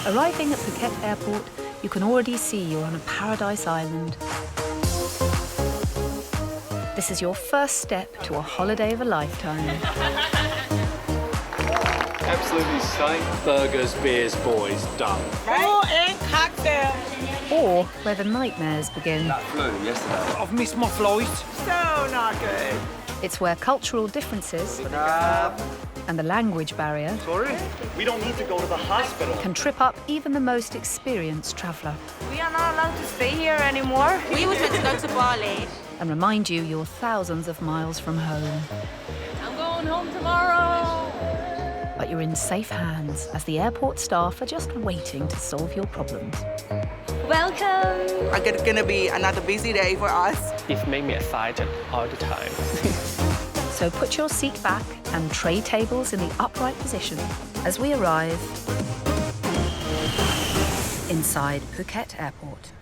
Arriving at Phuket Airport, you can already see you're on a paradise island. This is your first step to a holiday of a lifetime. Absolutely stunning. Burgers, beers, boys, done. Right? And cocktail. Or where the nightmares begin. That flew yesterday. I've missed my flight. So not good. It's where cultural differences and the language barrier Sorry? We don't need to go to the hospital. can trip up even the most experienced traveller We are not allowed to stay here anymore. We was meant to go to Bali. and remind you you're thousands of miles from home. I'm going home tomorrow. But you're in safe hands as the airport staff are just waiting to solve your problems. Welcome. It's gonna be another busy day for us. It made me excited all the time. So put your seat back and tray tables in the upright position as we arrive inside Phuket Airport.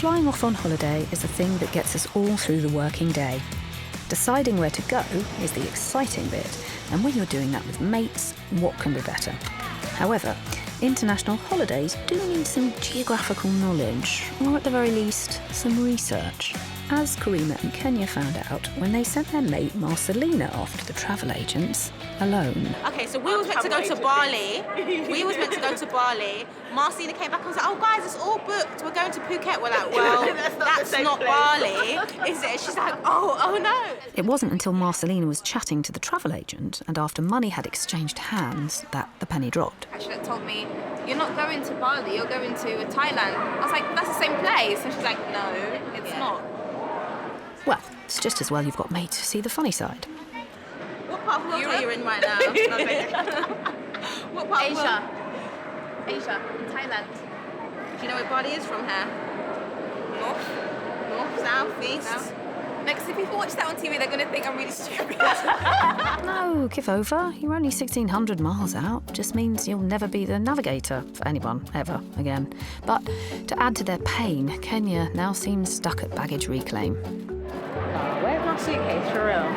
Flying off on holiday is the thing that gets us all through the working day. Deciding where to go is the exciting bit, and when you're doing that with mates, what can be better? However, international holidays do need some geographical knowledge, or at the very least, some research. As Karima and Kenya found out when they sent their mate Marcelina off to the travel agents alone. Okay, so we was meant to go to Bali. Marcina came back and was like, oh guys, it's all booked. We're going to Phuket. We're like, well, that's not Bali, is it? She's like, oh no. It wasn't until Marcelina was chatting to the travel agent and after money had exchanged hands that the penny dropped. She told me, you're not going to Bali, you're going to Thailand. I was like, that's the same place. And she's like, no, it's not. Well, it's just as well you've got mates who see the funny side. What part of the world are you in right now? What part of the world? Asia, Thailand. Do you know where Bali is from here? North, south, east? Next, if people watch that on TV, they're going to think I'm really stupid. No, give over. You're only 1,600 miles out. Just means you'll never be the navigator for anyone, ever, again. But to add to their pain, Kenya now seems stuck at baggage reclaim. Where's my suitcase, for real?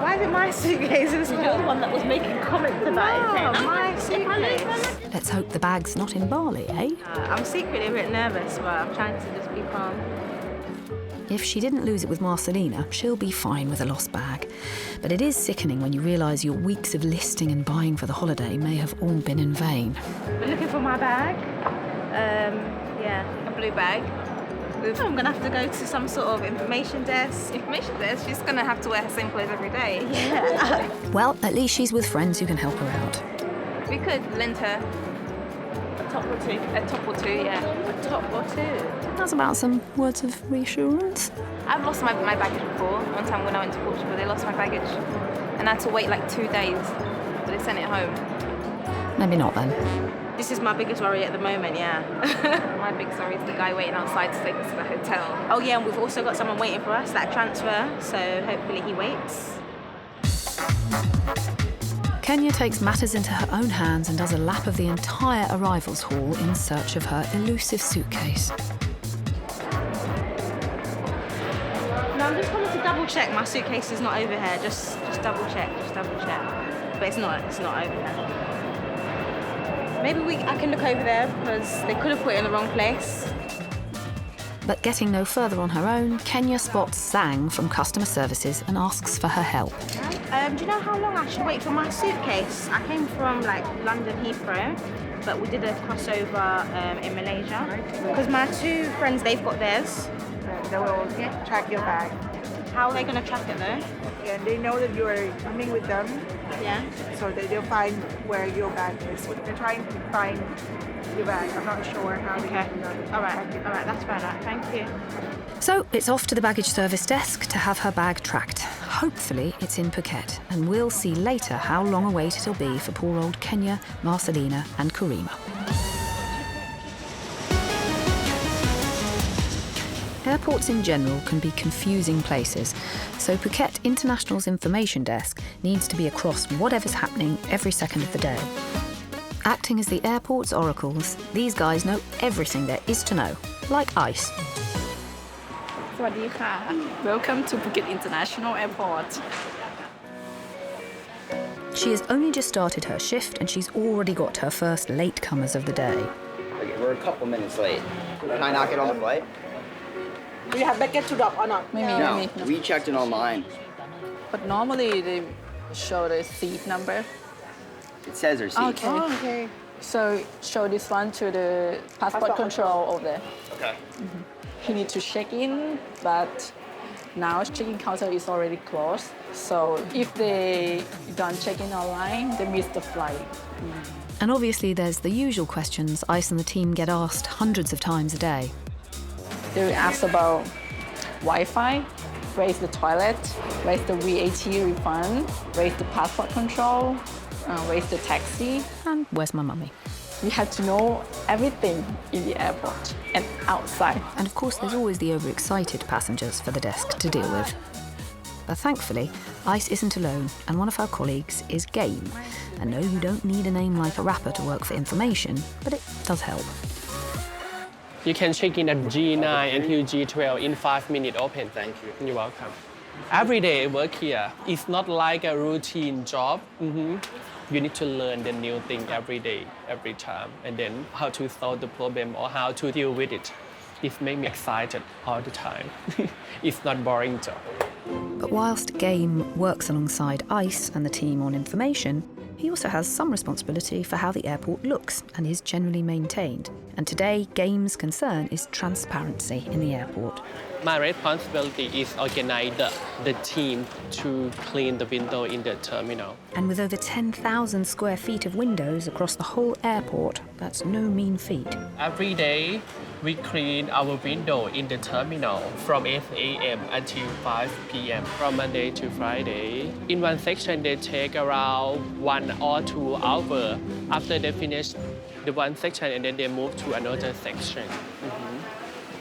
Why is it my suitcase? You're the one that was making comments about it. Oh, my suitcase. Let's hope the bag's not in Bali, eh? I'm secretly a bit nervous, but I'm trying to just be calm. If she didn't lose it with Marcelina, she'll be fine with a lost bag. But it is sickening when you realise your weeks of listing and buying for the holiday may have all been in vain. We're looking for my bag. A blue bag. I'm going to have to go to some sort of information desk. Information desk, she's going to have to wear her same clothes every day. Yeah. Well, at least she's with friends who can help her out. We could lend her A top or two. a top or two, yeah. A top or two. That's about some words of reassurance. I've lost my baggage before. One time when I went to Portugal, they lost my baggage. And I had to wait like 2 days, but they sent it home. Maybe not then. This is my biggest worry at the moment, yeah. My big sorry is the guy waiting outside to take us to the hotel. Oh yeah, and we've also got someone waiting for us, that transfer, so hopefully he waits. Kenya takes matters into her own hands and does a lap of the entire arrivals hall in search of her elusive suitcase. No, I'm just wanting to double check my suitcase is not over here. Just double check. But it's not over there. Maybe I can look over there because they could have put it in the wrong place. But getting no further on her own, Kenya spots Zhang from customer services and asks for her help. Do you know how long I should wait for my suitcase? I came from London Heathrow, but we did a crossover in Malaysia. Because my 2 friends, they've got theirs. They will track your bag. How are they going to track it though? And they know that you are coming with them, Yeah. so they'll find where your bag is. They're trying to find your bag. I'm not sure how they Okay. can do that. All right, that's fair enough. Thank you. So it's off to the baggage service desk to have her bag tracked. Hopefully it's in Phuket, and we'll see later how long a wait it'll be for poor old Kenya, Marcelina and Karima. Airports in general can be confusing places, so Phuket International's information desk needs to be across whatever's happening every second of the day. Acting as the airport's oracles, these guys know everything there is to know, like ice. Welcome to Phuket International Airport. She has only just started her shift and she's already got her first latecomers of the day. Okay, we're a couple minutes late. Can I not get on the flight? Do you have baggage to drop or not? No, we checked in online. But normally they show the seat number. It says our seat. Okay. Oh, okay. So show this one to the passport control over there. Okay. You need to check in, but now check-in counter is already closed. So if they don't check in online, they miss the flight. And obviously there's the usual questions Ice and the team get asked hundreds of times a day. They will ask about Wi-Fi, where's the toilet, where's the VAT refund, where's the passport control, where's the taxi. And where's my mummy? You have to know everything in the airport and outside. And of course there's always the overexcited passengers for the desk to deal with. But thankfully, Ice isn't alone, and one of her colleagues is Game. And no, you don't need a name like a rapper to work for information, but it does help. You can check in at G9 until G12 in 5 minutes open. Thank you. You're welcome. Every day I work here. It's not like a routine job. You need to learn the new thing every day, every time, and then how to solve the problem or how to deal with it. It makes me excited all the time. It's not boring job. But whilst Game works alongside Ice and the team on information, he also has some responsibility for how the airport looks and is generally maintained. And today, Game's concern is transparency in the airport. My responsibility is organize the team to clean the window in the terminal. And with over 10,000 square feet of windows across the whole airport, that's no mean feat. Every day, we clean our window in the terminal from 8 a.m. until 5 p.m. from Monday to Friday. In one section, they take around 1 or 2 hours after they finish the one section, and then they move to another section.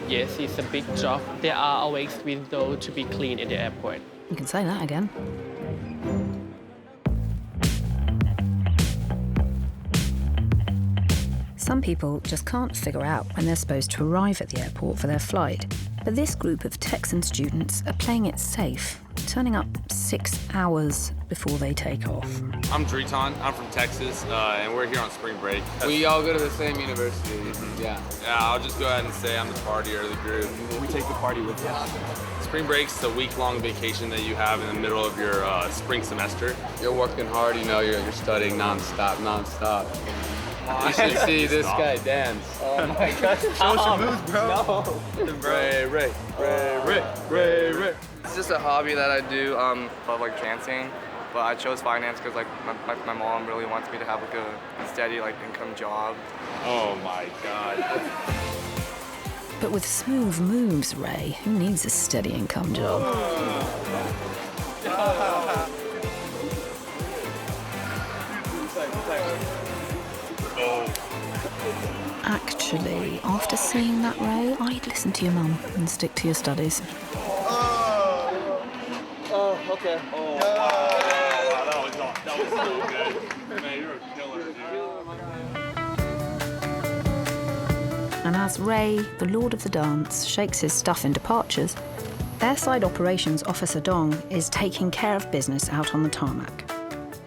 Yes, it's a big job. There are always windows to be cleaned in the airport. You can say that again. Some people just can't figure out when they're supposed to arrive at the airport for their flight. But this group of Texan students are playing it safe, turning up 6 hours before they take off. I'm Dreton. I'm from Texas, and we're here on spring break. We all go to the same university. Yeah, I'll just go ahead and say I'm the partier of the group. We take the party with us. Spring break's a week-long vacation that you have in the middle of your spring semester. You're working hard, you know, you're studying nonstop. You should see this guy dance. Oh my gosh. Show some moves, bro. No. Ray. It's just a hobby that I do. I like dancing, but I chose finance because my mom really wants me to have like a steady income job. Oh my God. But with smooth moves, Ray, who needs a steady income job? Actually, after seeing that, Ray, I'd listen to your mum and stick to your studies. Okay. Oh, wow. That was so good. Man, you're a killer, dude. And as Ray, the lord of the dance, shakes his stuff in departures, Airside Operations Officer Dong is taking care of business out on the tarmac.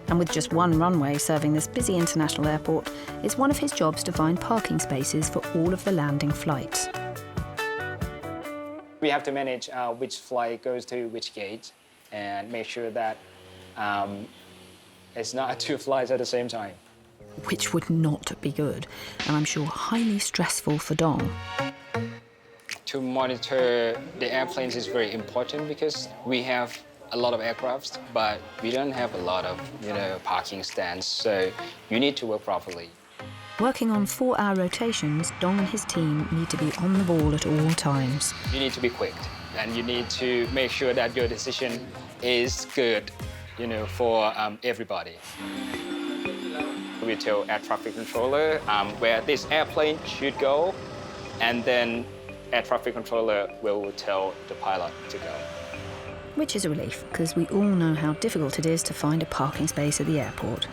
And with just one runway serving this busy international airport, it's one of his jobs to find parking spaces for all of the landing flights. We have to manage which flight goes to which gate and make sure that it's not 2 flights at the same time. Which would not be good, and I'm sure highly stressful for Dong. To monitor the airplanes is very important because we have a lot of aircrafts, but we don't have a lot of, parking stands, so you need to work properly. Working on 4-hour rotations, Dong and his team need to be on the ball at all times. You need to be quick, and you need to make sure that your decision is good, for everybody. We tell air traffic controller where this airplane should go, and then air traffic controller will tell the pilot to go. Which is a relief, because we all know how difficult it is to find a parking space at the airport.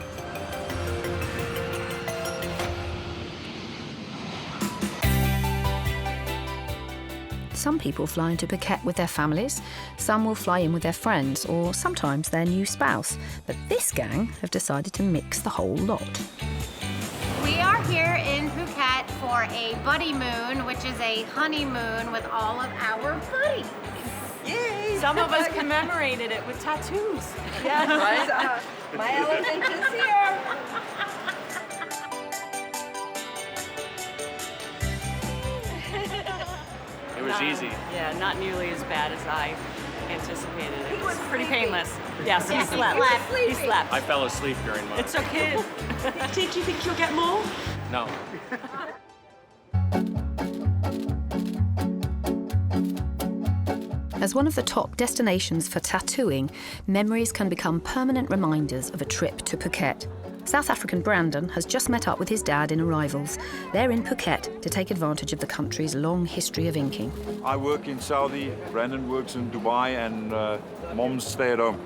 Some people fly into Phuket with their families, some will fly in with their friends, or sometimes their new spouse. But this gang have decided to mix the whole lot. We are here in Phuket for a buddy moon, which is a honeymoon with all of our buddies. Yay! Some of us commemorated it with tattoos. Yes, right? My elephant is here. It was easy. Yeah, not nearly as bad as I anticipated. It was pretty painless. Yes, he Yes, slept. He slept. I fell asleep during mine. It's okay. Did you think you'll get more? No. As one of the top destinations for tattooing, memories can become permanent reminders of a trip to Phuket. South African Brandon has just met up with his dad in Arrivals. They're in Phuket to take advantage of the country's long history of inking. I work in Saudi, Brandon works in Dubai, and Mom's stay at home.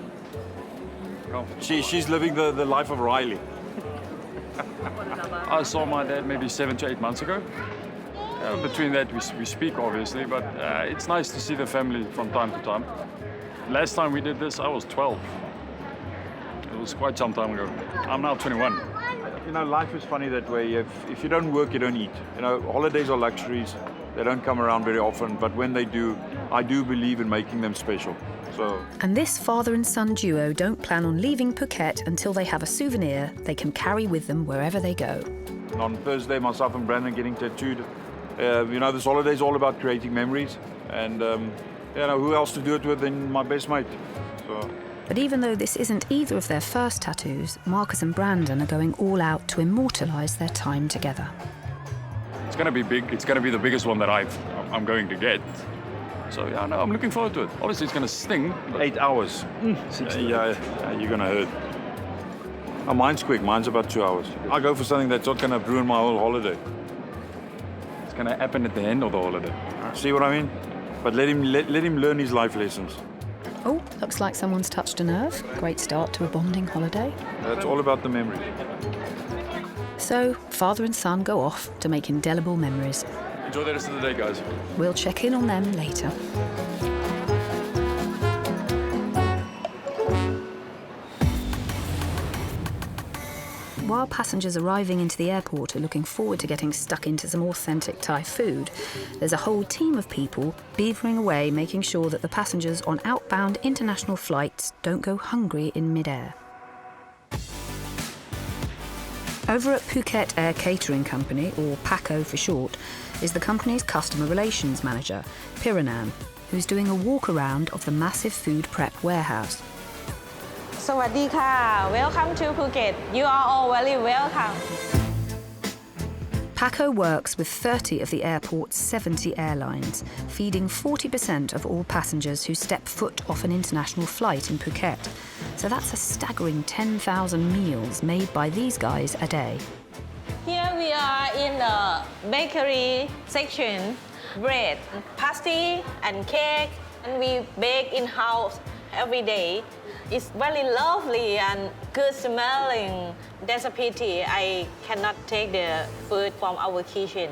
She's living the life of Riley. I saw my dad maybe 7 to 8 months ago. Between that, we speak, obviously, but it's nice to see the family from time to time. Last time we did this, I was 12. It was quite some time ago. I'm now 21. You know, life is funny that way. If you don't work, you don't eat. You know, holidays are luxuries. They don't come around very often, but when they do, I do believe in making them special. So. And this father and son duo don't plan on leaving Phuket until they have a souvenir they can carry with them wherever they go. On Thursday, myself and Brandon getting tattooed. You know, this holiday is all about creating memories, and you know, who else to do it with than my best mate. So. But even though this isn't either of their first tattoos, Marcus and Brandon are going all out to immortalise their time together. It's going to be big. It's going to be the biggest one that I'm going to get. So yeah, no, I'm looking forward to it. Obviously, it's going to sting. 8 hours. Yeah, you're going to hurt. Oh, mine's quick. Mine's about 2 hours. I go for something that's not going to ruin my whole holiday. It's going to happen at the end of the holiday. See what I mean? But let him learn his life lessons. Oh, looks like someone's touched a nerve. Great start to a bonding holiday. It's all about the memories. So, father and son go off to make indelible memories. Enjoy the rest of the day, guys. We'll check in on them later. While passengers arriving into the airport are looking forward to getting stuck into some authentic Thai food, there's a whole team of people beavering away making sure that the passengers on outbound international flights don't go hungry in mid-air. Over at Phuket Air Catering Company, or PACO for short, is the company's customer relations manager, Piranan, who's doing a walk around of the massive food prep warehouse. สวัสดีค่ะ Welcome to Phuket. You are all very welcome. PACO works with 30 of the airport's 70 airlines, feeding 40% of all passengers who step foot off an international flight in Phuket. So that's a staggering 10,000 meals made by these guys a day. Here we are in the bakery section. Bread, pastry and cake, and we bake in-house every day. It's very lovely and good smelling. That's a pity I cannot take the food from our kitchen.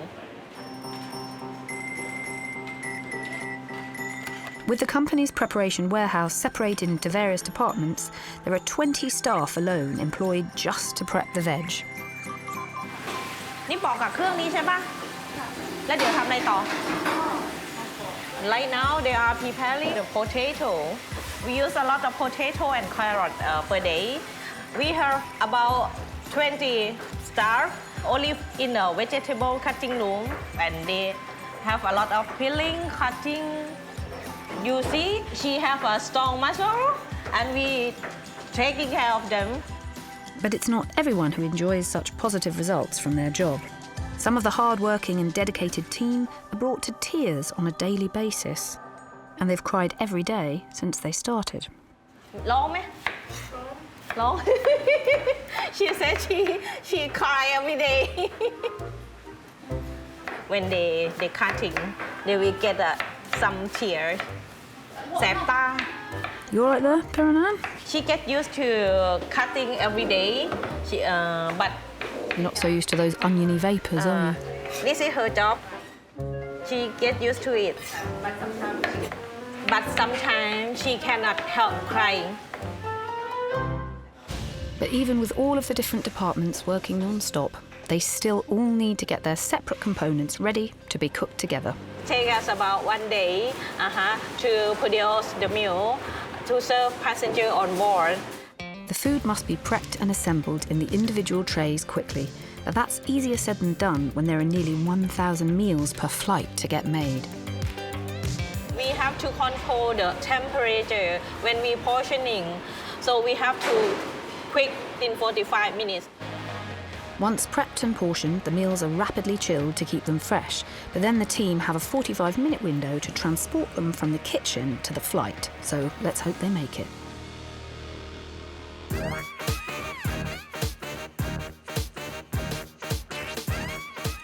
With the company's preparation warehouse separated into various departments, there are 20 staff alone employed just to prep the veg. นี่ปอกกับเครื่องนี้ใช่ปะแล้วเดี๋ยวทำอะไรต่อ Right now they are preparing the potato. We use a lot of potato and carrot per day. We have about 20 staff only in the vegetable cutting room, and they have a lot of peeling, cutting. You see, she have a strong muscle, and we taking care of them. But it's not everyone who enjoys such positive results from their job. Some of the hard-working and dedicated team are brought to tears on a daily basis. And they've cried every day since they started. ร้องไหม ร้อง She said she cry every day. When they cutting, they will get some tears. แสบตา You all right there, Piranan? She get used to cutting every day. But You're not so used to those oniony vapours, are you? This is her job. She she get used to it. But sometimes she cannot help crying. But even with all of the different departments working non-stop, they still all need to get their separate components ready to be cooked together. Take us about 1 day to produce the meal to serve passenger on board. The food must be prepped and assembled in the individual trays quickly, but that's easier said than done when there are nearly 1,000 meals per flight to get made. We have to control the temperature when we portioning, so we have to quick in 45 minutes. Once prepped and portioned, the meals are rapidly chilled to keep them fresh, but then the team have a 45-minute window to transport them from the kitchen to the flight, so let's hope they make it.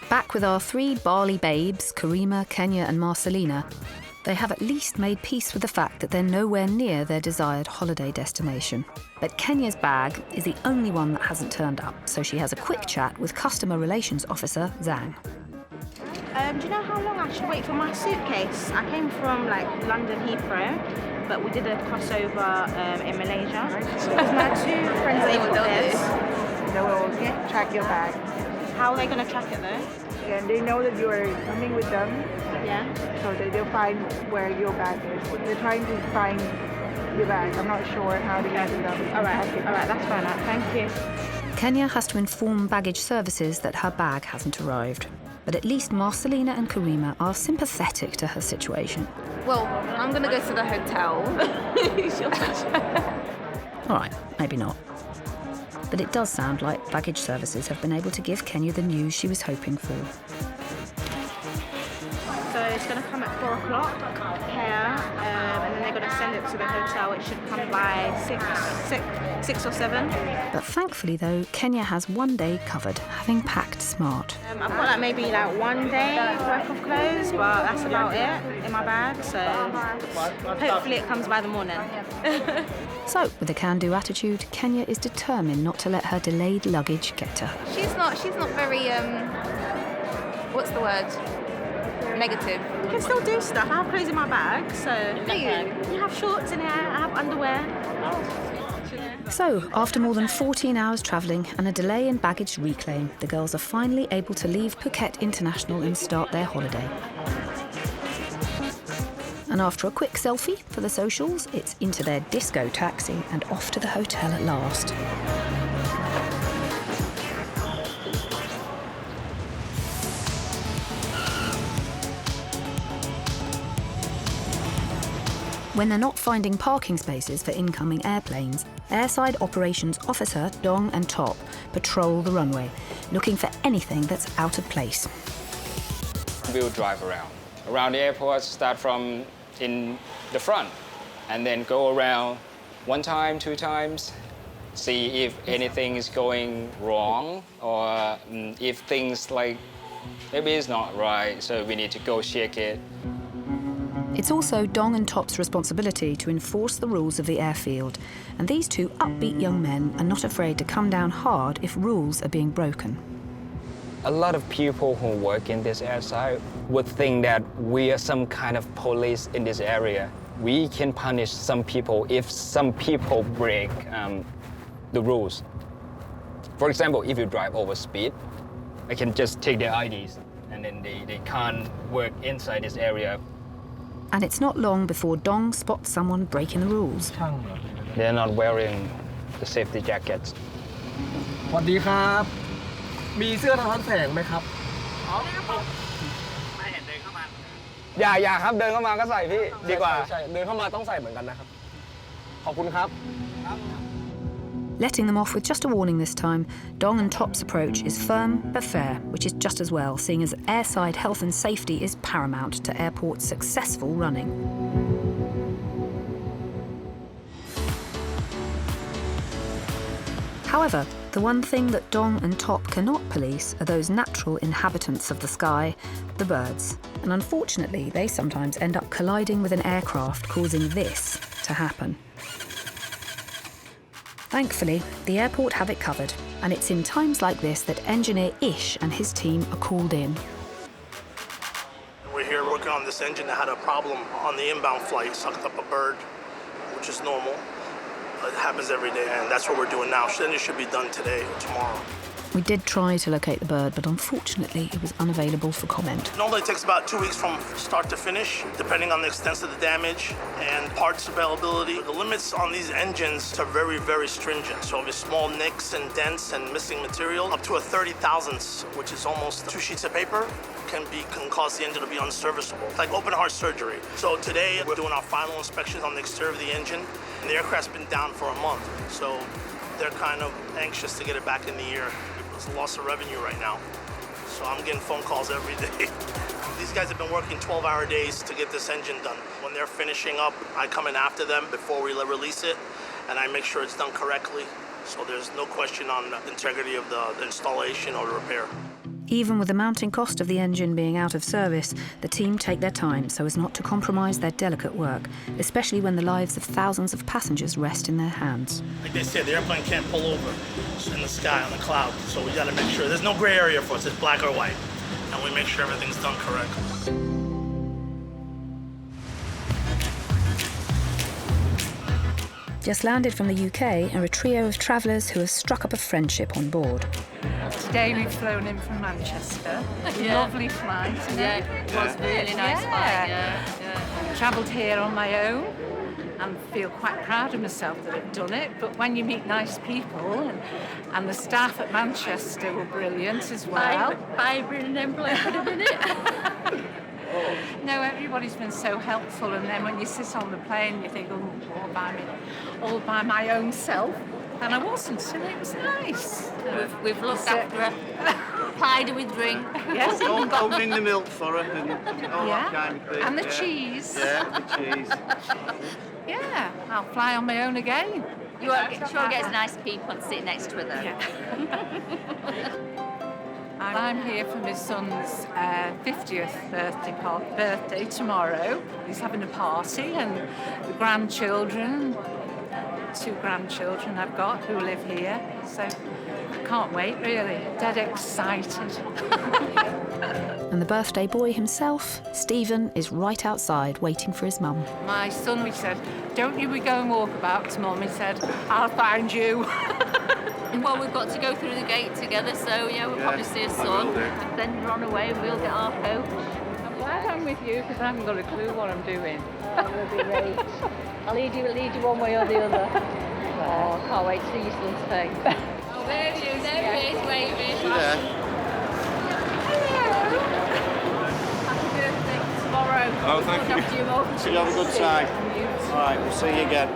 Back with our 3 Bali babes, Karima, Kenya and Marcelina, they have at least made peace with the fact that they're nowhere near their desired holiday destination. But Kenya's bag is the only one that hasn't turned up, so she has a quick chat with Customer Relations Officer Zhang. Do you know how long I should wait for my suitcase? I came from London Heathrow, but we did a crossover in Malaysia. Because my 2 friends are able to this. They will track your bag. How are they going to track it though? And they know that you are coming with them. Yeah. So they'll find where your bag is. They're trying to find your bag. I'm not sure how to get it up. All right, that's fine. Thank you. Kenya has to inform baggage services that her bag hasn't arrived. But at least Marcelina and Karima are sympathetic to her situation. Well, I'm going to go to the hotel. All right, maybe not. But it does sound like baggage services have been able to give Kenya the news she was hoping for. So it's going to come at 4 o'clock here, and then they're going to send it to the hotel. It should come by 6 or 7. But thankfully, though, Kenya has 1 day covered, having packed smart. I've got maybe 1 day worth of clothes, but that's about it in my bag. So hopefully it comes by the morning. So, with a can-do attitude, Kenya is determined not to let her delayed luggage get to her. She's not very, what's the word? Negative. You can still do stuff. I have clothes in my bag, so... Do you? You have shorts in here, I have underwear. So, after more than 14 hours travelling and a delay in baggage reclaim, the girls are finally able to leave Phuket International and start their holiday. And after a quick selfie for the socials, it's into their disco taxi and off to the hotel at last. When they're not finding parking spaces for incoming airplanes, Airside Operations Officer Dong and Top patrol the runway, looking for anything that's out of place. We'll drive around the airport, start from in the front, and then go around 1 time, 2 times, see if anything is going wrong, or if things maybe it's not right, so we need to go check it. It's also Dong and Top's responsibility to enforce the rules of the airfield, and these 2 upbeat young men are not afraid to come down hard if rules are being broken. A lot of people who work in this airside would think that we are some kind of police in this area. We can punish some people if some people break the rules. For example, if you drive over speed, I can just take their IDs and then they can't work inside this area. And it's not long before Dong spots someone breaking the rules. They're not wearing the safety jackets. สวัสดีครับ มีเสื้อสะท้อนแสงไหมครับ ไม่เห็นเดินเข้ามา อย่าครับ เดินเข้ามาก็ใส่พี่ ดีกว่า ใช่ เดินเข้ามาต้องใส่เหมือนกันนะครับ ขอบคุณครับ Letting them off with just a warning this time, Dong and Top's approach is firm but fair, which is just as well, seeing as airside health and safety is paramount to airport's successful running. However, the one thing that Dong and Top cannot police are those natural inhabitants of the sky, the birds. And unfortunately, they sometimes end up colliding with an aircraft, causing this to happen. Thankfully, the airport have it covered, and it's in times like this that engineer Ish and his team are called in. We're here working on this engine that had a problem on the inbound flight, sucked up a bird, which is normal. It happens every day, and that's what we're doing now. The engine should be done today or tomorrow. We did try to locate the bird, but unfortunately it was unavailable for comment. Normally it takes about 2 weeks from start to finish, depending on the extent of the damage and parts availability. The limits on these engines are very, very stringent. So if it's small nicks and dents and missing material, up to a 30,000ths, which is almost 2 sheets of paper, can cause the engine to be unserviceable, like open heart surgery. So today we're doing our final inspections on the exterior of the engine, and the aircraft's been down for a month. So they're kind of anxious to get it back in the air. There's a loss of revenue right now. So I'm getting phone calls every day. These guys have been working 12-hour days to get this engine done. When they're finishing up, I come in after them before we release it, and I make sure it's done correctly. So there's no question on the integrity of the installation or the repair. Even with the mounting cost of the engine being out of service, the team take their time so as not to compromise their delicate work, especially when the lives of thousands of passengers rest in their hands. Like they said, the airplane can't pull over in the sky, on the cloud, so we gotta make sure there's no gray area for us, it's black or white, and we make sure everything's done correctly. Just landed from the UK are a trio of travellers who have struck up a friendship on board. Today we've flown in from Manchester. Lovely flight. Yeah, it was really nice flight. Travelled here on my own and feel quite proud of myself that I've done it. But when you meet nice people, and the staff at Manchester were brilliant as well. Vibrant and employed a minute. No, everybody's been so helpful, and then when you sit on the plane, you think, oh, all by my own self. And I wasn't, so it was nice. We've looked after her, plied her with drink. Yes, opening the milk for her and all that kind of thing. And the cheese. Yeah, the cheese. Yeah, I'll fly on my own again. You sure gets nice people to sit next to her though. Yeah. I'm here for my son's 50th birthday tomorrow. He's having a party, and the grandchildren, 2 grandchildren I've got who live here, so I can't wait really, dead excited. And the birthday boy himself, Stephen, is right outside waiting for his mum. My son, we said, don't you we go and walk about to Mum? He said, I'll find you. Well, we've got to go through the gate together, so yeah, we'll probably see his son. Then run away and we'll get our coach. I'm glad I'm with you because I haven't got a clue what I'm doing. That will be great. I'll lead you one way or the other. Oh, can't wait to see your son's face. Oh, there he is, waving. Happy birthday tomorrow. Oh, thank you. You have a good time. All right, we'll see you again.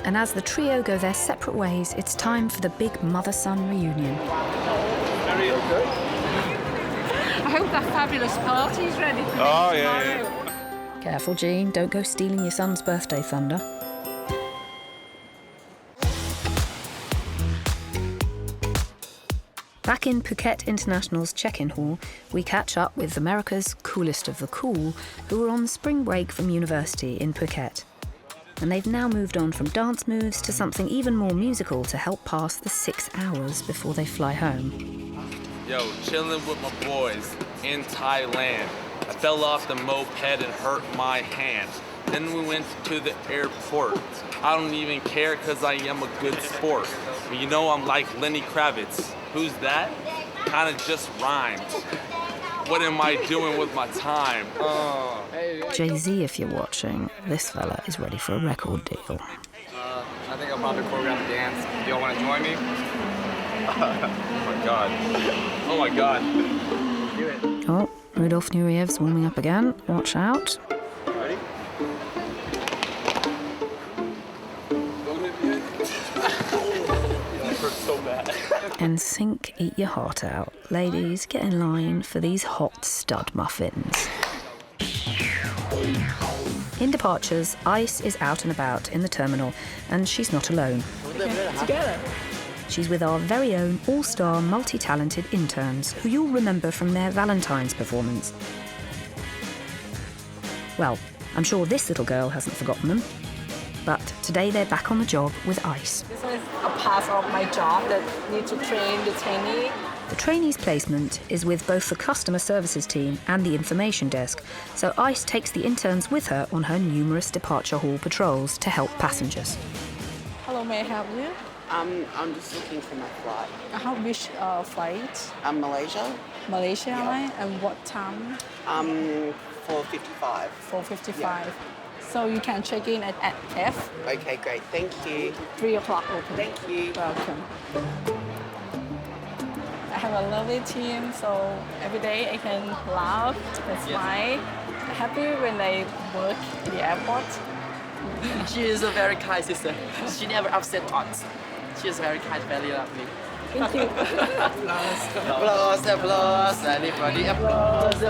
And as the trio go their separate ways, it's time for the big mother-son reunion. Very good. I hope that fabulous party's ready for tomorrow. Yeah. Careful, Jean, don't go stealing your son's birthday thunder. Back in Phuket International's Checkin Hall, we catch up with America's coolest of the cool, who were on spring break from university in Phuket. And they've now moved on from dance moves to something even more musical to help pass the 6 hours before they fly home. Yo, chilling with my boys in Thailand. I fell off the moped and hurt my hand. Then we went to the airport. I don't even care because I am a good sport. But you know I'm like Lenny Kravitz. Who's that? Kinda just rhymed. What am I doing with my time? Jay-Z, if you're watching, this fella is ready for a record deal. I think I'll probably choreograph a dance. Do y'all want to join me? Oh my god. Oh my god. Do it. Oh, Rudolf Nuriyev's warming up again. Watch out. Ready? That hurts so bad. NSYNC, eat your heart out. Ladies, get in line for these hot stud muffins. In departures, Ice is out and about in the terminal, and she's not alone. Together. She's with our very own all-star, multi-talented interns, who you'll remember from their Valentine's performance. Well, I'm sure this little girl hasn't forgotten them. But today they're back on the job with Ice. This is a part of my job that need to train the trainee The trainee's placement is with both the customer services team and the information desk, so ICE takes the interns with her on her numerous departure hall patrols to help passengers. Hello, may I help you? I'm just looking for my flight. Which flight? Malaysia. Malaysia Airlines? And what time? 4:55. 4:55. So you can check in at F. Okay, great. Thank you. 3 o'clock open. Thank you. Welcome. I have a lovely team, so every day I can laugh and smile. Happy when I work in the airport. She is a very kind sister. She never upset us. She is very kind, very lovely. Thank you. Applause, anybody applause.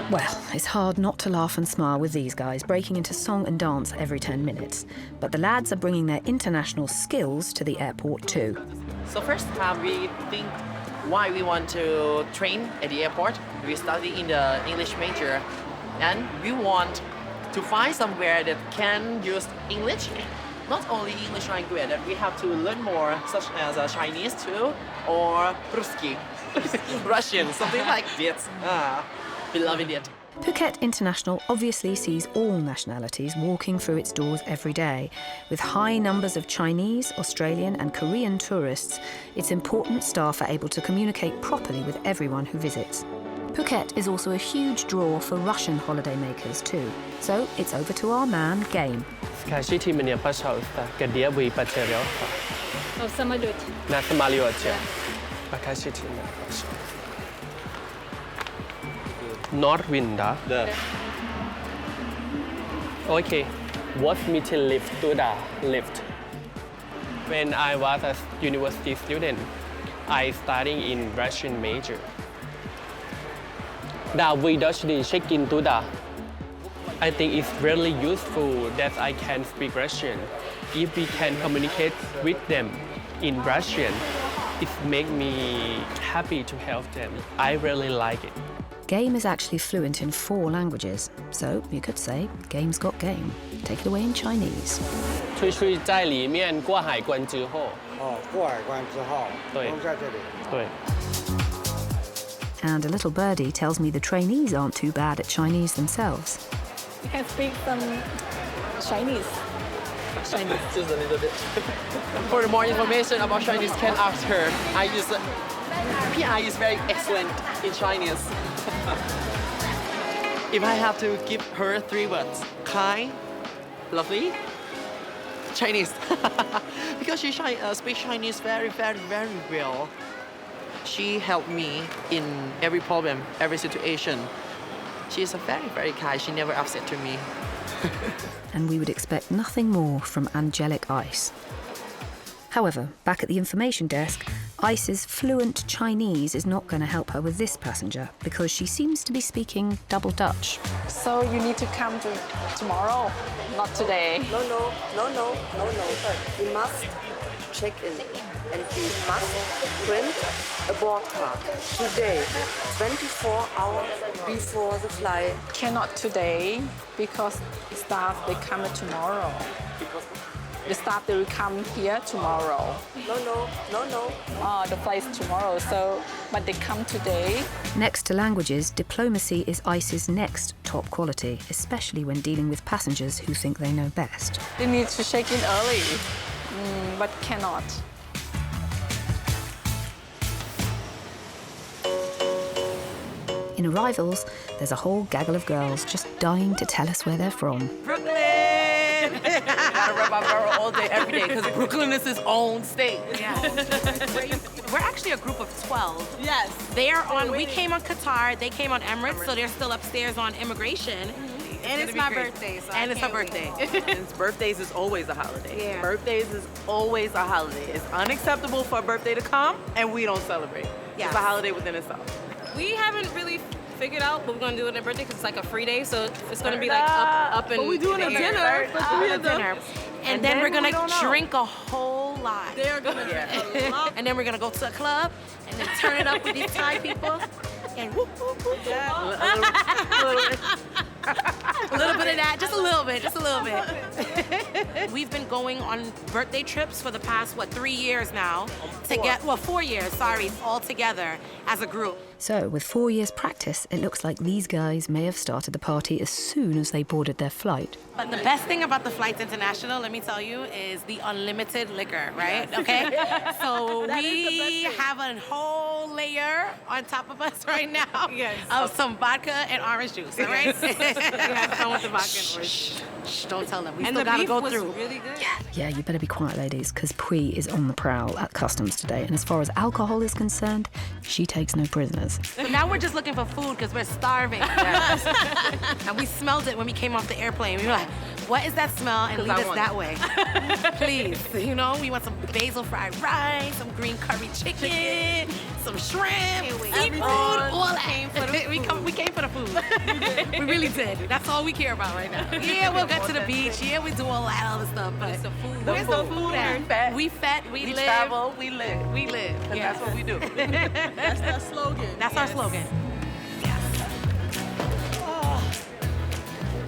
Well, it's hard not to laugh and smile with these guys, breaking into song and dance every 10 minutes. But the lads are bringing their international skills to the airport too. So first time we think why we want to train at the airport. We study in the English major and we want to find somewhere that can use English. Not only English language, that we have to learn more, such as Chinese too, or Russian, something like this. We love it. Phuket International obviously sees all nationalities walking through its doors every day. With high numbers of Chinese, Australian and Korean tourists, its important staff are able to communicate properly with everyone who visits. Phuket is also a huge draw for Russian holidaymakers too. So it's over to our man, Game. Скажите мне, пожалуйста, где вы потеряли? В самолете. На самолете. Покажите мне, пожалуйста. North wind, да? Да. Okay. What me to lift to the lift? When I was a university student, I studied in Russian major. Now we actually check into the. I think it's really useful that I can speak Russian. If we can communicate with them in Russian, it makes me happy to help them. I really like it. Game is actually fluent in 4 languages, so you could say Game's got game. Take it away in Chinese. 出在里面过海关之后。过海关之后，对，都在这里。对。And a little birdie tells me the trainees aren't too bad at Chinese themselves. You can speak some Chinese. Chinese, just a little bit. For more information about Chinese, can ask her. PI is very excellent in Chinese. If I have to give her 3 words, kind, lovely, Chinese. Because she speaks Chinese very, very, very well. She helped me in every problem, every situation. She's a very, very kind. She never upset to me. And we would expect nothing more from angelic Ice. However, back at the information desk, Ice's fluent Chinese is not going to help her with this passenger because she seems to be speaking double Dutch. So you need to come tomorrow, not today. No. You must check in and you must print a board card today, 24 hours before the flight. Cannot today because staff, they come tomorrow. The staff, they will come here tomorrow. No. The flight's tomorrow, but they come today. Next to languages, diplomacy is ICE's next top quality, especially when dealing with passengers who think they know best. They need to check in early, but cannot. In arrivals, there's a whole gaggle of girls just dying to tell us where they're from. Brooklyn! Gotta rep our borough all day, every day, because Brooklyn is its own state. Yeah. We're actually a group of 12. Yes. We came on Qatar, they came on Emirates, so they're still upstairs on immigration. And it's my birthday, so And it's her birthday. And birthdays is always a holiday. Yeah. Birthdays is always a holiday. It's unacceptable for a birthday to come, and we don't celebrate. Yes. It's a holiday within itself. We haven't really figured out what we're gonna do on their birthday because it's like a free day, so it's gonna be like up and. But we doing a dinner. And then we're gonna drink a whole lot. They're gonna drink a lot. And then we're gonna go to a club and then turn it up with these Thai people. And whoop, whoop, whoop. Yeah. A little bit of that, just a little bit, just a little bit. We've been going on birthday trips for the past, 3 years now? 4 years, sorry, all together as a group. So, with 4 years' practice, it looks like these guys may have started the party as soon as they boarded their flight. But the best thing about the Flights International, let me tell you, is the unlimited liquor, right? Yes. Okay? So we have a whole layer on top of us right now of some vodka and orange juice, all right? We have fun with the vodka and orange. Shh, don't tell them. We still gotta go through. Really good. Yeah, you better be quiet, ladies, because Pui is on the prowl at customs today. And as far as alcohol is concerned, she takes no prisoners. So now we're just looking for food because we're starving. Yes. And we smelled it when we came off the airplane. We were like, what is that smell? And lead us that way. Please. You know, we want some basil fried rice, some green curry chicken, some shrimp, seafood, all that. We came for the food. We really did. That's all we care about right now. Yeah, we'll get to the beach. Yeah, we do all that other stuff. But Where's the food? Where's the food at? We fat, we live. Travel, we live. We live. Yes. That's what we do. That's our slogan. That's our slogan.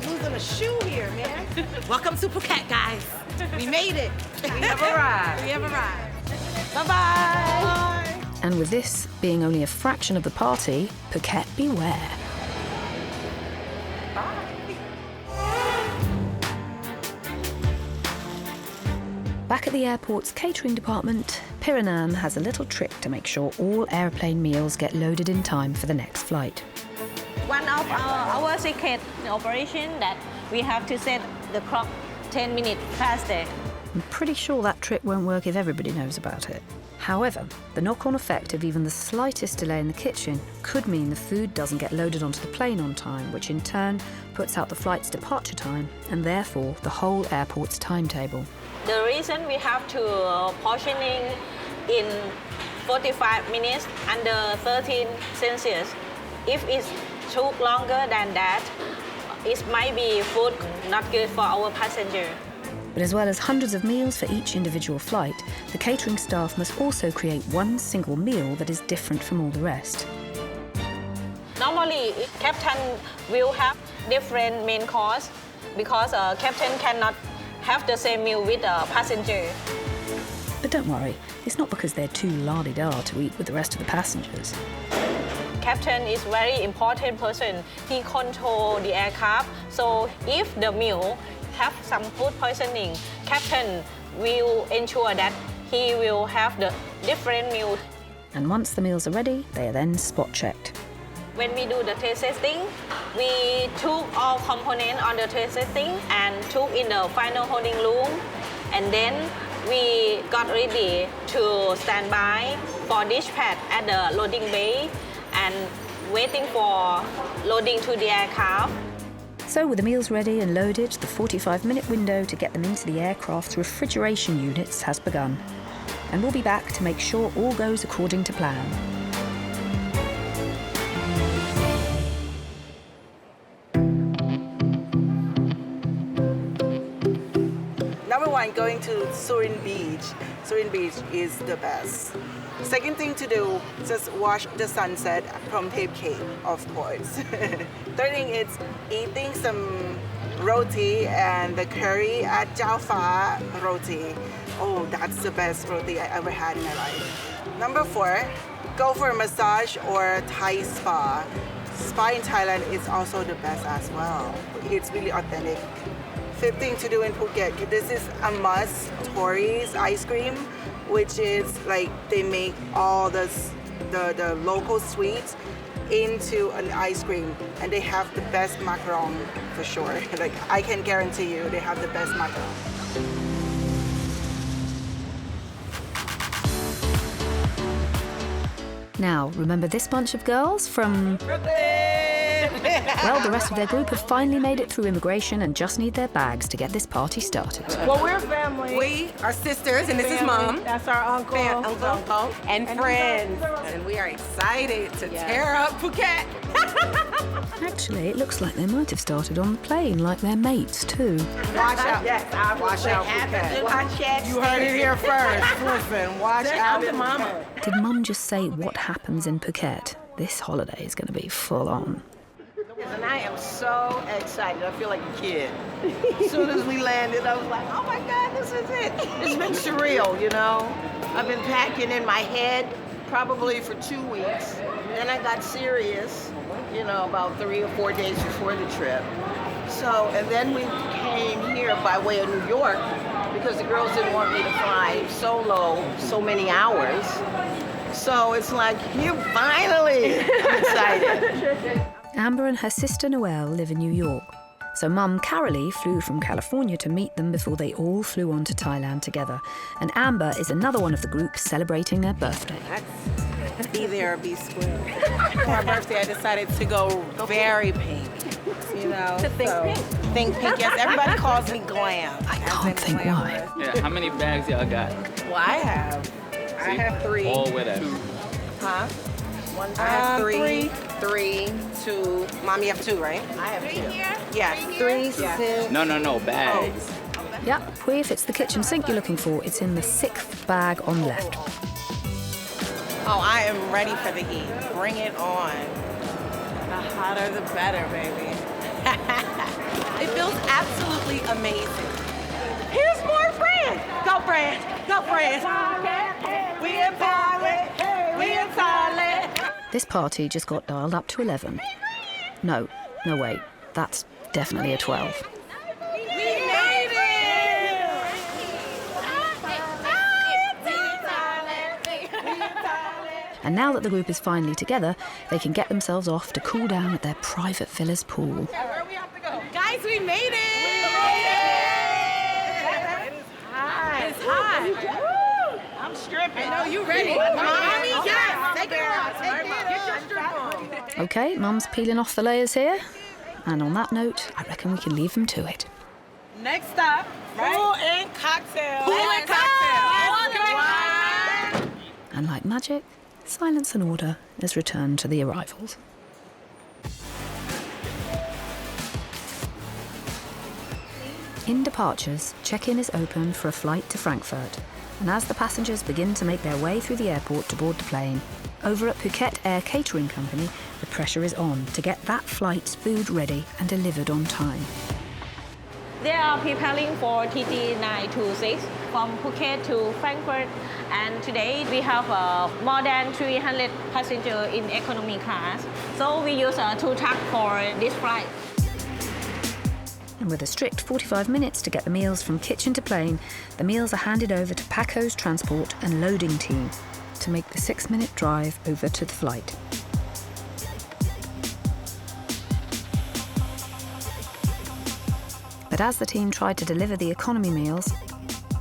Losing a shoe here, man. Welcome to Phuket, guys. We made it. We have arrived. We have arrived. Bye-bye. And with this being only a fraction of the party, Phuket beware. Back at the airport's catering department, Piranan has a little trick to make sure all airplane meals get loaded in time for the next flight. One of our secret operation that we have to set the clock 10 minutes faster. I'm pretty sure that trick won't work if everybody knows about it. However, the knock-on effect of even the slightest delay in the kitchen could mean the food doesn't get loaded onto the plane on time, which in turn puts out the flight's departure time and therefore the whole airport's timetable. The reason we have to portioning in 45 minutes under 13 Celsius. If it took longer than that, it might be food not good for our passenger. But as well as hundreds of meals for each individual flight, the catering staff must also create one single meal that is different from all the rest. Normally, captain will have different main course because captain cannot have the same meal with a passenger. But don't worry, it's not because they're too la-di-da to eat with the rest of the passengers. Captain is very important person. He control the aircraft, so if the meal have some food poisoning, captain will ensure that he will have the different meal. And once the meals are ready, they are then spot checked. When we do the taste testing, we took all components on the taste testing and took in the final holding room, and then we got ready to stand by for dispatch at the loading bay and waiting for loading to the aircraft. So with the meals ready and loaded, the 45-minute window to get them into the aircraft's refrigeration units has begun. And we'll be back to make sure all goes according to plan. Number one, going to Surin Beach. Surin Beach is the best. Second thing to do, just watch the sunset from Tape Cape, of course. Third thing is eating some roti and the curry at Jaffa roti. Oh, that's the best roti I ever had in my life. Number four, go for a massage or Thai spa. Spa in Thailand is also the best as well. It's really authentic. Fifth thing to do in Phuket, this is a must, Tori's ice cream, which is like they make all the local sweets into an ice cream, and they have the best macaron for sure. Like I can guarantee you, they have the best macaron. Now, remember this bunch of girls from... Well, the rest of their group have finally made it through immigration and just need their bags to get this party started. Well, we're family. We are sisters, and this is Mom. That's our uncle. Uncle. And friends. And we are excited to tear up Phuket. Actually, it looks like they might have started on the plane, like their mates, too. Watch out. Yes, watch out, Phuket. Watch out. You heard it here first. Listen, watch out. Mama. Did Mum just say what happens in Phuket? This holiday is going to be full on. and I am so excited. I feel like a kid. As soon as we landed, I was like, oh my God, this is it. It's been surreal, you know. I've been packing in my head probably for 2 weeks. Then I got serious, you know, about 3 or 4 days before the trip. So, and then we came here by way of New York because the girls didn't want me to fly solo so many hours. So it's like, here, finally, I'm excited. Amber and her sister Noelle live in New York. So Mum Carolee flew from California to meet them before they all flew on to Thailand together. And Amber is another one of the group celebrating their birthday. Be there or be square. For my birthday, I decided to go very pink. You know, To think so pink. Think pink. Yes, everybody calls me glam. I can't think why. Yeah, how many bags y'all got? Well, I have 3. All with it. Huh? I have 3, 2. Mom, you have 2, right? I have 2. Yes, 3, 6. No, bags. Yep, Pui, if it's the kitchen sink you're looking for, it's in the 6th bag on the left. Oh, I am ready for the heat. Bring it on. The hotter, the better, baby. It feels absolutely amazing. Here's more Fran. Go, Fran. Go, Fran. We in Thailand. We in Thailand. This party just got dialed up to 11. No, wait, that's definitely a 12. We made it! And now that the group is finally together, they can get themselves off to cool down at their private villa's pool. Guys, we made it! It's hot. It's hot. I'm stripping. No, you ready? Mommy, yes. Take it off. Take it off. Get your strip on. OK, Mum's peeling off the layers here. And on that note, I reckon we can leave them to it. Next stop, pool and cocktail. Pool and cocktail. And like magic, silence and order has returned to the arrivals. In departures, check-in is open for a flight to Frankfurt, and as the passengers begin to make their way through the airport to board the plane, over at Phuket Air Catering Company, the pressure is on to get that flight's food ready and delivered on time. They are preparing for TT926 from Phuket to Frankfurt, and today we have more than 300 passengers in economy class. So we use 2 trucks for this flight. And with a strict 45 minutes to get the meals from kitchen to plane, the meals are handed over to Paco's transport and loading team to make the 6-minute drive over to the flight. But as the team tried to deliver the economy meals,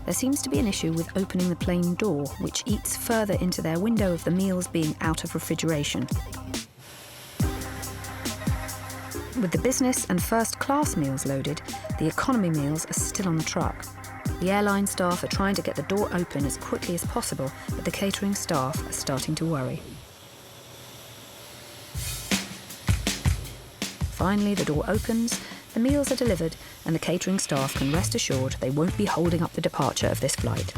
there seems to be an issue with opening the plane door, which eats further into their window of the meals being out of refrigeration. With the business and first class meals loaded, the economy meals are still on the truck. The airline staff are trying to get the door open as quickly as possible, but the catering staff are starting to worry. Finally, the door opens, the meals are delivered, and the catering staff can rest assured they won't be holding up the departure of this flight.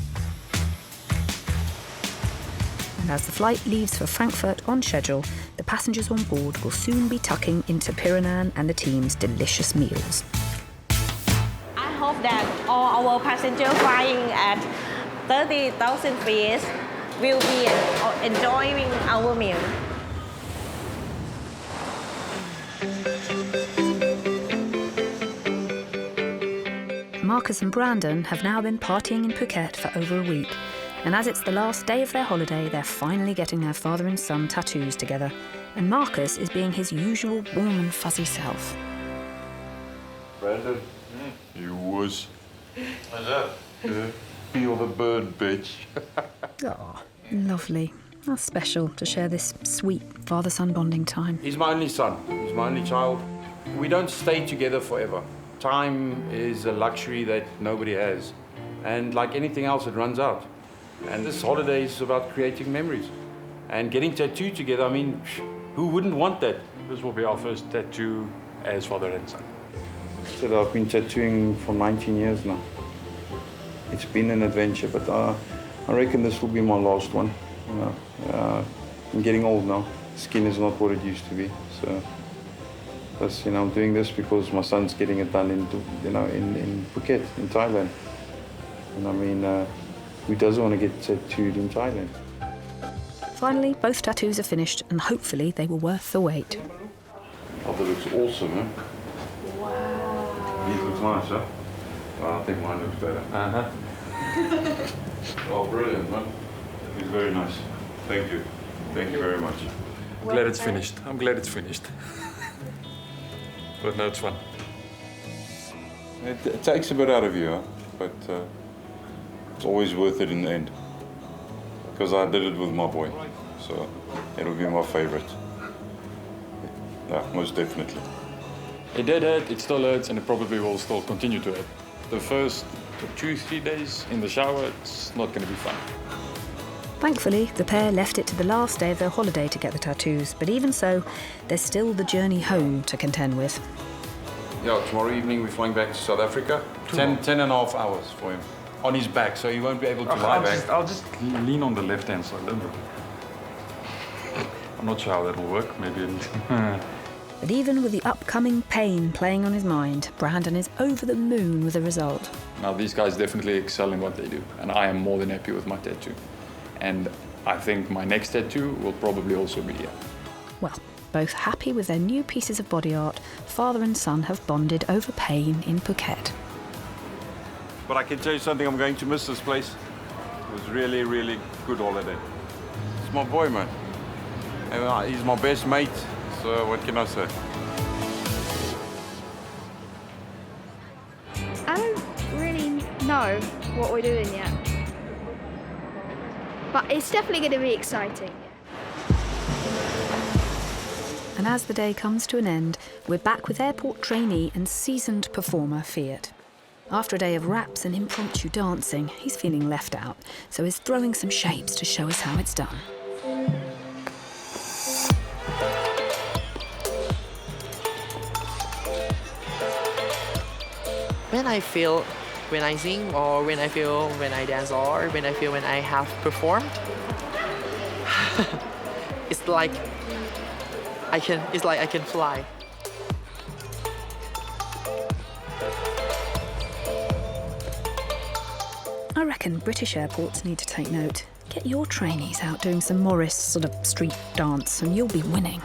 And as the flight leaves for Frankfurt on schedule, the passengers on board will soon be tucking into Piranan and the team's delicious meals. I hope that all our passengers flying at 30,000 feet will be enjoying our meal. Marcus and Brandon have now been partying in Phuket for over a week, and as it's the last day of their holiday, they're finally getting their father and son tattoos together, and Marcus is being his usual warm and fuzzy self. Brandon, you wuss. What's up? Feel the burn, bitch. Oh, lovely. How special to share this sweet father-son bonding time. He's my only son. He's my only child. We don't stay together forever. Time is a luxury that nobody has. And like anything else, it runs out. And this holiday is about creating memories. And getting tattooed together, I mean, who wouldn't want that? This will be our first tattoo as father and son. So I've been tattooing for 19 years now. It's been an adventure, but I reckon this will be my last one. You know, I'm getting old now. Skin is not what it used to be, so That's, I'm doing this because my son's getting it done in Phuket, in Thailand. And who doesn't want to get tattooed in Thailand? Finally, both tattoos are finished, and hopefully they were worth the wait. Oh, that looks awesome, huh? Wow. These looks nice, huh? Well, I think mine looks better. Oh, brilliant, man. It's very nice. Thank you. Thank you very much. I'm glad it's finished. I'm glad it's finished. But no, it's fun. It takes a bit out of you, huh? But it's always worth it in the end. Because I did it with my boy, so it'll be my favorite. Yeah, most definitely. It did hurt, it still hurts, and it probably will still continue to hurt. The first 2-3 days in the shower, it's not going to be fun. Thankfully, the pair left it to the last day of their holiday to get the tattoos, but even so, there's still the journey home to contend with. Yeah, tomorrow evening we're flying back to South Africa. 10.5 hours for him. On his back, so he won't be able to lie back. I'll just lean on the left-hand side, don't worry. I'm not sure how that will work, maybe it'll... But even with the upcoming pain playing on his mind, Brandon is over the moon with the result. Now, these guys definitely excel in what they do, and I am more than happy with my tattoo. And I think my next tattoo will probably also be here. Well, both happy with their new pieces of body art, father and son have bonded over pain in Phuket. But I can tell you something, I'm going to miss this place. It was really, really good holiday. It's my boy, man. And he's my best mate, so what can I say? I don't really know what we're doing yet. But it's definitely going to be exciting. And as the day comes to an end, we're back with airport trainee and seasoned performer Fiat. After a day of raps and impromptu dancing, he's feeling left out, so he's throwing some shapes to show us how it's done. When I sing, or when I dance, or when I have performed, it's like I can fly. I reckon British airports need to take note. Get your trainees out doing some Morris sort of street dance and you'll be winning.